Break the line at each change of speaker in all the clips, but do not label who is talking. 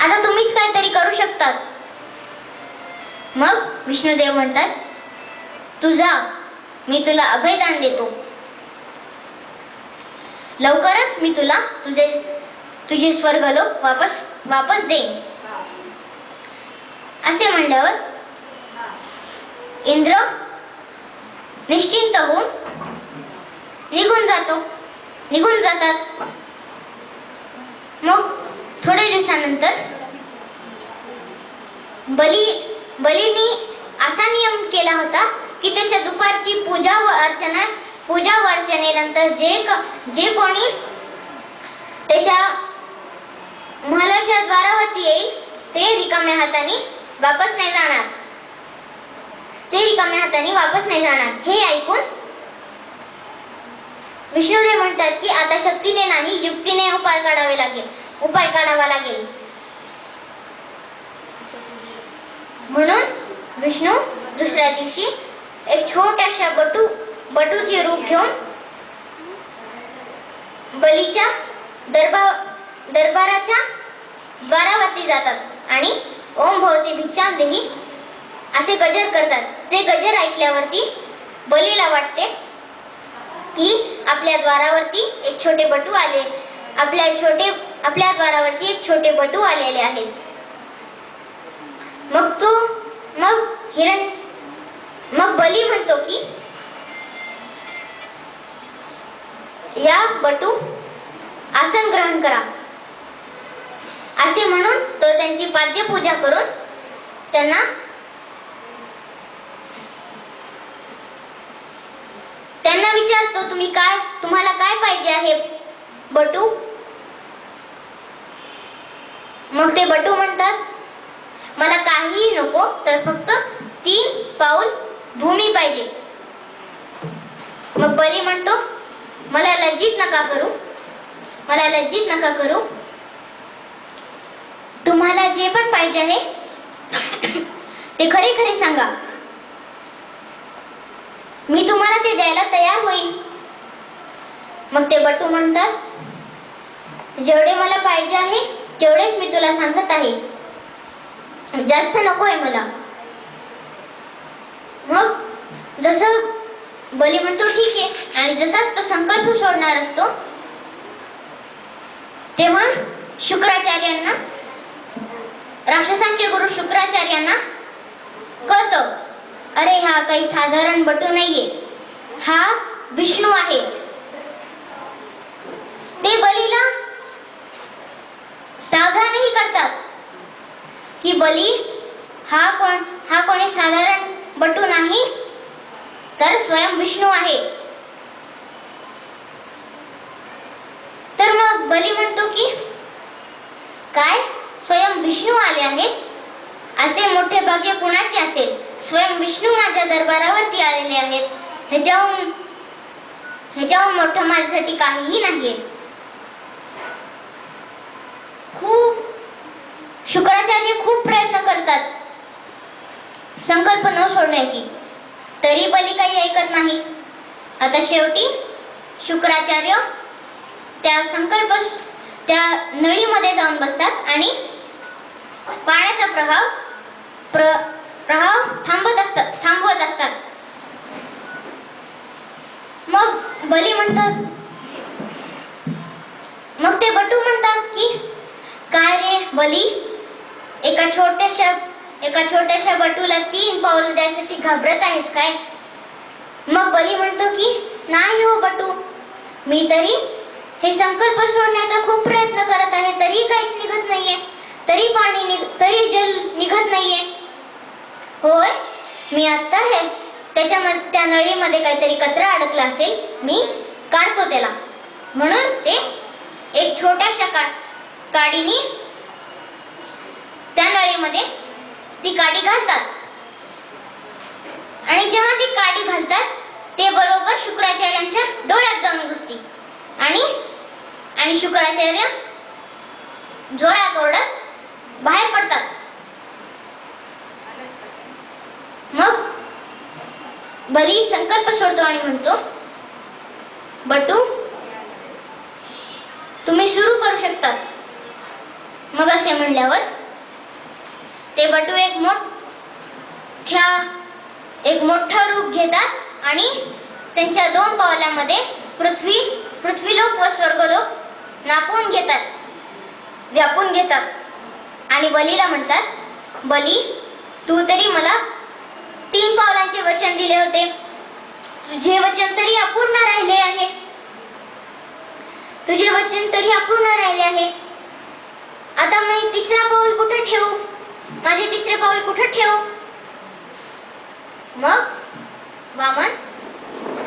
आता तुम्हीच काहीतरी करू शकतात. मग विष्णुदेव म्हणतात, तू जा, मी तुला अभयदान देतो. लवकरच मी तुला तुझे स्वर्गलोक वापस देईन. असे म्हणल्यावर इंद्र निश्चिंत होऊन निघून जातात. मग थोड्या दिवसानंतर बलीनी असा नियम केला होता की त्याच्या दुपारची पूजा व अर्चनेनंतर जे कोणी त्याच्या महालाच्या द्वारावरती येईल ते रिकाम्या हाताने वापस नाही जाणार. हे ऐकून विष्णुदेव म्हणतात की आता शक्तीने नाही, युक्तीने उपाय काढावा लागेल. म्हणून विष्णू दुसऱ्या दिवशी एक छोट्याशा बटूचे रूप घेऊन बलीच्या दरबाराच्या द्वारावरती जातात आणि ओम भवती भिक्षाम देही असे गजर करतात. ते गजर ऐकल्यावरती बलीला वाटते की आपल्या द्वारावरती एक छोटे बटू आलेले आहेत. मग बली म्हणतो की या बटू आसन ग्रहण करा. असे म्हणून तो त्यांची पाद्यपूजा करून त्यांना विचारतो, तुम्हाला काय पाहिजे आहे बटू? मग ते बटू म्हणतात, मला काहीही नको, तर फक्त 3 पाऊल भूमी पाहिजे. मग बली म्हणतो, मला लज्जित नका करू. तुम्हाला जे पण पाहिजे आहे ते खरे सांगा, मी तुम्हाला ते द्यायला तयार होईल. मग ते बटू म्हणतात, जेवढे मला पाहिजे आहे तेवढेच मी तुला सांगत आहे, जास्त नको आहे मला. मग जसं बली म्हणतो ठीक आहे, आणि जसाच तो संकल्प सोडणार असतो तेव्हा शुक्राचार्यांना, राक्षसांचे गुरु शुक्राचार्यांना कळतं, अरे हा काही साधारण बटू नाहीये, हा विष्णू आहे. ते बलीला सावधानही करतात की बली हा कोणी साधारण बटू नाही, तर स्वयं विष्णू आहे. तर मग बली म्हणतो की काय स्वयं विष्णू आले आहेत, असे मोठे भाग्य कुणाचे असेल? स्वयं विष्णू माझ्या दरबारावरती आलेले आहेत, ह्याच्याहून मोठं माझ्यासाठी काहीही नाहीये. शुक्राचार्य खूप प्रयत्न करतात संकल्प न सोडण्याची, तरी बली काही ऐकत नाही. आता शेवटी शुक्राचार्य त्या नळीमध्ये जाऊन बसतात आणि पाण्याचा प्रवाह थांबवत असतात. मग बली म्हणतात, मग ते बटू म्हणतात की काय रे बली, एका छोट्याशा बटूला 3 पाऊल द्यायसाठी घाबरत आहेस काय? मग बली म्हणतो की नाही हो बटू, मी तरी हे संकल्प सोडण्याचा खूप प्रयत्न करत आहे, तरी काहीच निघत नाहीये, तरी जल निघत नाहीये. होय, मी आता त्या नळीमध्ये काहीतरी कचरा अडकला असेल, मी काढतो त्याला. म्हणून ते एक छोट्याशा काडीने त्या नळीमध्ये ती काडी घालतात, आणि जेव्हा ती काडी घालतात ते बरोबर शुक्राचार्यांच्या डोळ्यात जाऊन घुसते आणि शुक्राचार्य जोरात ओरडत बाहेर पडतात. मग बली संकल्प सोडतो आणि म्हणतो, बटू तुम्ही सुरू करू शकतात. मग असे म्हणल्यावर ते बटू एक मोठं रूप घेतात आणि त्यांच्या 2 पावलामध्ये पृथ्वीलोक व स्वर्गलोक व्यापून घेतात आणि बलीला म्हणतात, बली, तू तरी मला 3 पावलांचे वचन दिले होते, तुझे वचन तरी अपूर्ण राहिले आहे. आता मी 3रा पाऊल कुठे ठेवू? माझे 3रे पाऊल कुठे ठेवू?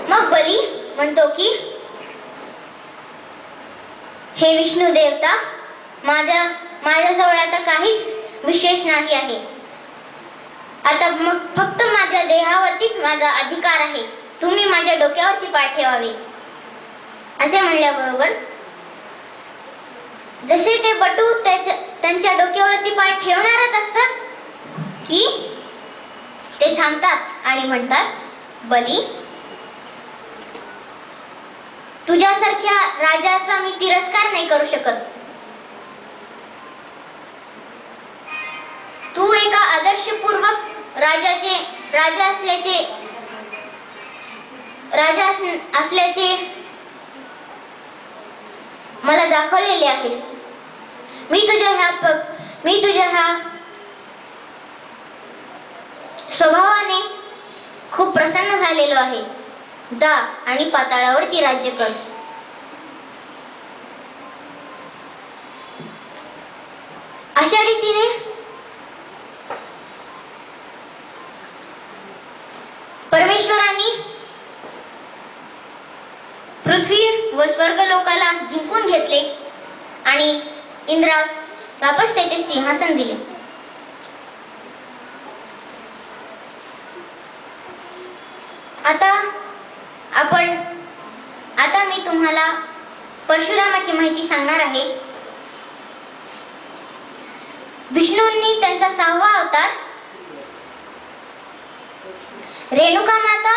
मग बली म्हणतो की, हे विष्णू देवता, माझ्याजवळ आता काहीच विशेष नाही आहे. आता मग फक्त माझ्या देहावरतीच माझा अधिकार आहे. तुम्ही माझ्या डोक्यावरती पाय ठेवावे. असे म्हणल्याबरोबर जसे ते बटू त्यांच्या डोक्यावरती पाय ठेवणारच असतात की ते थांबतात आणि म्हणतात, बली, तुझ्यासारख्या राजाचा मी तिरस्कार नाही करू शकत. तू एका आदर्शपूर्वक राजा असल्याचे मला दाखवलेले आहेस. मी तुझ्या ह्या स्वभावाने खूप प्रसन्न झालेलो आहे. जा आणि पाताळावरती राज्य कर. अशा रीतीने परमेश्वरांनी पृथ्वी व स्वर्गलोकाला जिंकून घेतले आणि इंद्रास वापस त्याचे सिंहासन दिले. आता मी तुम्हाला परशुरामाची माहिती सांगणार आहे. विष्णूंनी त्यांचा 6वा अवतार रेणुका माता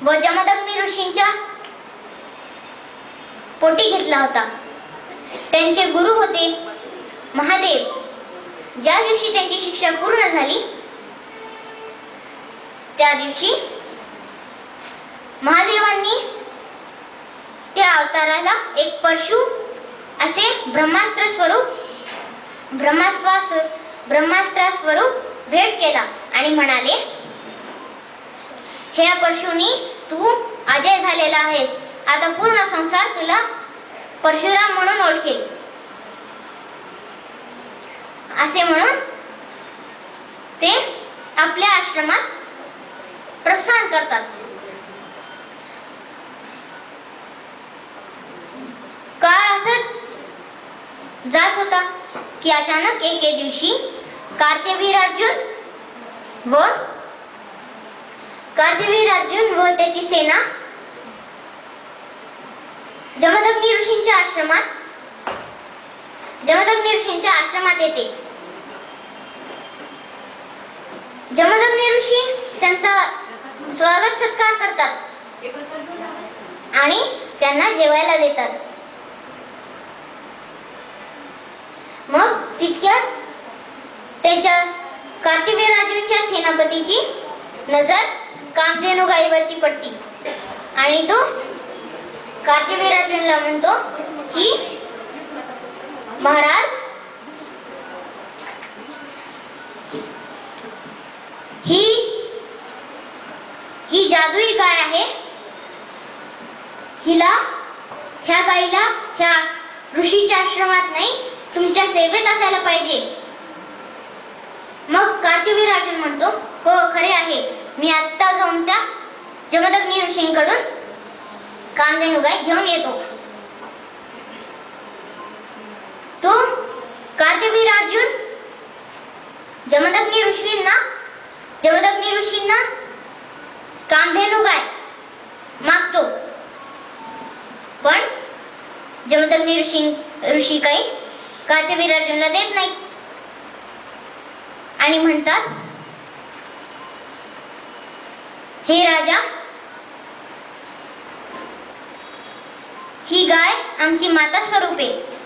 व जमदग्नी ऋषींच्या पोटी घेतला होता. त्यांचे गुरु होते महादेव. ज्या दिवशी त्यांची शिक्षा पूर्ण झाली त्या दिवशी महादेवांनी त्या अवताराला एक परशु असे ब्रह्मास्त्र स्वरूप भेट केला आणि म्हणाले, हे परशुनी, तू अजय झालेला आहेस. आता पूर्ण संसार तुला परशुराम म्हणून ओळखेल. असे म्हणून ते आपल्या आश्रमास प्रस्थान करतात. काळ असंच जात होता की अचानक एके दिवशी कार्तवीर अर्जुन व त्याची सेना जमदग्नी ऋषींच्या आश्रमात येते. जमदग्नी ऋषी त्यांचा स्वागत सत्कार करतात आणि त्यांना जेवायला देतात. मग तितक्यात त्याच्या कार्तवीर्यार्जुनच्या सेनापतीची नजर कामधेनू गायीवरती पडती आणि तो कार्तवीर्यार्जुनला म्हणतो की, महाराज, ही जादुई गाय आहे. ह्या गायीला ह्या ऋषीच्या आश्रमात नाही, तुमच्या सेवेत असायला पाहिजे. मग कार्तवीर्यार्जुन म्हणतो, हो, खरे आहे. मी आत्ता जाऊन त्या जमदग्नी ऋषींकडून कामधेनू गाय घेऊन येतो. तो कार्तवीर्यार्जुन जमदग्नी ऋषींना कामधेनू गाय मागतो, पण जमदग्नी ऋषी काही कार्तवीर्यार्जुनला देत नाही आणि म्हणतात, हे राजा, ही गाय आमची माता स्वरूप आहे.